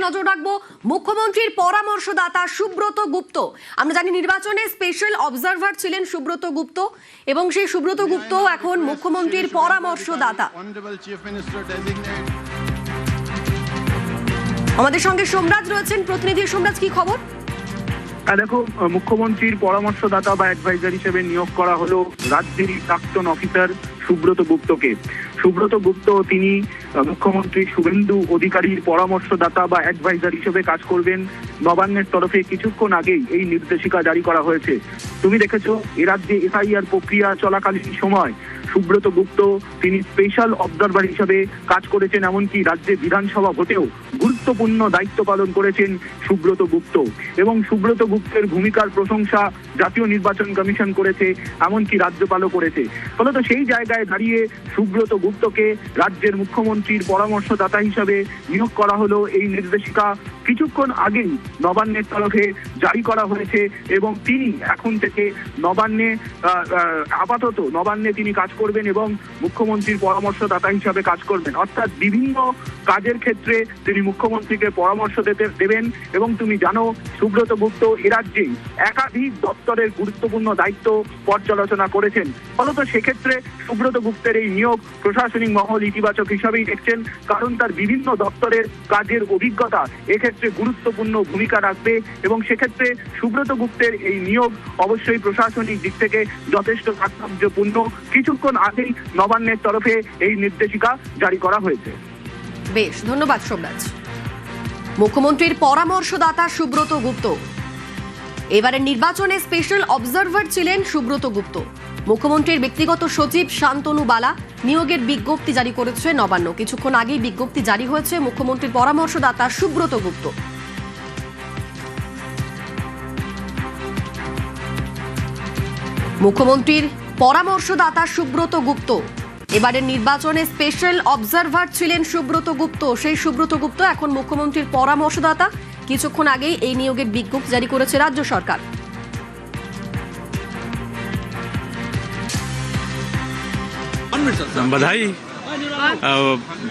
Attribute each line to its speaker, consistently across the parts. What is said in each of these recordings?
Speaker 1: নজর রাখবো মুখ্যমন্ত্রীর পরামর্শদাতা সুব্রত গুপ্ত। আমরা জানি নির্বাচনে স্পেশাল অবজারভার ছিলেন সুব্রত গুপ্ত এবং সেই সুব্রত গুপ্ত এখন মুখ্যমন্ত্রীর পরামর্শদাতা। আমাদের সঙ্গে সোমরাজ রয়েছেন, প্রতিনিধি সোমরাজ, কি খবর?
Speaker 2: দেখো, মুখ্যমন্ত্রীর পরামর্শদাতা বা অ্যাডভাইজার হিসেবে নিয়োগ করা হলো রাজ্যের প্রাক্তন অফিসার সুব্রত গুপ্তকে। সুব্রত গুপ্ত তিনি মুখ্যমন্ত্রী শুভেন্দু অধিকারীর পরামর্শদাতা বা অ্যাডভাইজার হিসেবে কাজ করবেন। নবান্নের তরফে কিছুক্ষণ আগেই এই নির্দেশিকা জারি করা হয়েছে। তুমি দেখেছো, এ রাজ্যে এসআইআর প্রক্রিয়া চলাকালীন সময় সুব্রত গুপ্ত তিনি স্পেশাল অবজারভার হিসেবে কাজ করেছেন, এমনকি রাজ্যে বিধানসভা ভোটেও গুরুত্বপূর্ণ দায়িত্ব পালন করেছেন সুব্রত গুপ্ত। এবং সুব্রত গুপ্তের ভূমিকার প্রশংসা জাতীয় নির্বাচন কমিশন করেছে, এমনকি রাজ্যপালও করেছে। ফলত সেই জায়গায় দাঁড়িয়ে সুব্রত গুপ্তকে রাজ্যের মুখ্যমন্ত্রীর পরামর্শদাতা হিসাবে নিয়োগ করা হলো। এই নির্দেশিকা কিছুক্ষণ আগেই নবান্নের তরফে জারি করা হয়েছে এবং তিনি এখন থেকে আপাতত নবান্নে তিনি কাজ করবেন এবং মুখ্যমন্ত্রীর পরামর্শদাতা হিসাবে কাজ করবেন। অর্থাৎ বিভিন্ন কাজের ক্ষেত্রে তিনি মুখ্যমন্ত্রীকে পরামর্শ দেবেন। এবং তুমি জানো, সুব্রত গুপ্ত এ রাজ্যেই একাধিক দপ্তরের গুরুত্বপূর্ণ দায়িত্ব পর্যালোচনা করেছেন। ফলত সেক্ষেত্রে সুব্রত গুপ্তের এই নিয়োগ প্রশাসনিক মহল ইতিবাচক হিসাবেই দেখছেন, কারণ তার বিভিন্ন দপ্তরের কাজের অভিজ্ঞতা এক্ষেত্রে গুরুত্বপূর্ণ ভূমিকা রাখবে। এবং সেক্ষেত্রে সুব্রত গুপ্তের এই নিয়োগ অবশ্যই প্রশাসনিক দিক থেকে যথেষ্ট তাৎপর্যপূর্ণ। কিছুক্ষণ আগেই নবান্নের তরফে এই নির্দেশিকা জারি করা হয়েছে।
Speaker 1: বেশ, ধন্যবাদ সোমরাজ। মুখ্যমন্ত্রীর পরামর্শদাতা সুব্রত গুপ্ত। এবারে নির্বাচনে স্পেশাল অবজারভার ছিলেন সুব্রত গুপ্ত। মুখ্যমন্ত্রীর ব্যক্তিগত সচিব শান্তনু বালা নিয়োগের বিজ্ঞপ্তি জারি করেছে নবান্ন। কিছুক্ষণ আগেই বিজ্ঞপ্তি জারি হয়েছে মুখ্যমন্ত্রীর পরামর্শদাতা সুব্রত গুপ্ত। মুখ্যমন্ত্রীর পরামর্শদাতা সুব্রত গুপ্ত। এবারের নির্বাচনে স্পেশাল অবজারভার ছিলেন সুব্রত গুপ্ত। সেই সুব্রত গুপ্ত এখন মুখ্যমন্ত্রীর পরামর্শদাতা। কিছুক্ষণ আগেই এই নিয়োগের বিজ্ঞপ্তি জারি করেছে রাজ্য সরকার।
Speaker 3: बधाई,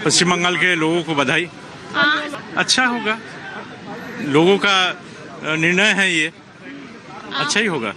Speaker 3: पश्चिम बंगाल के लोगों को बधाई। अच्छा होगा, लोगों का निर्णय है ये, अच्छा ही होगा।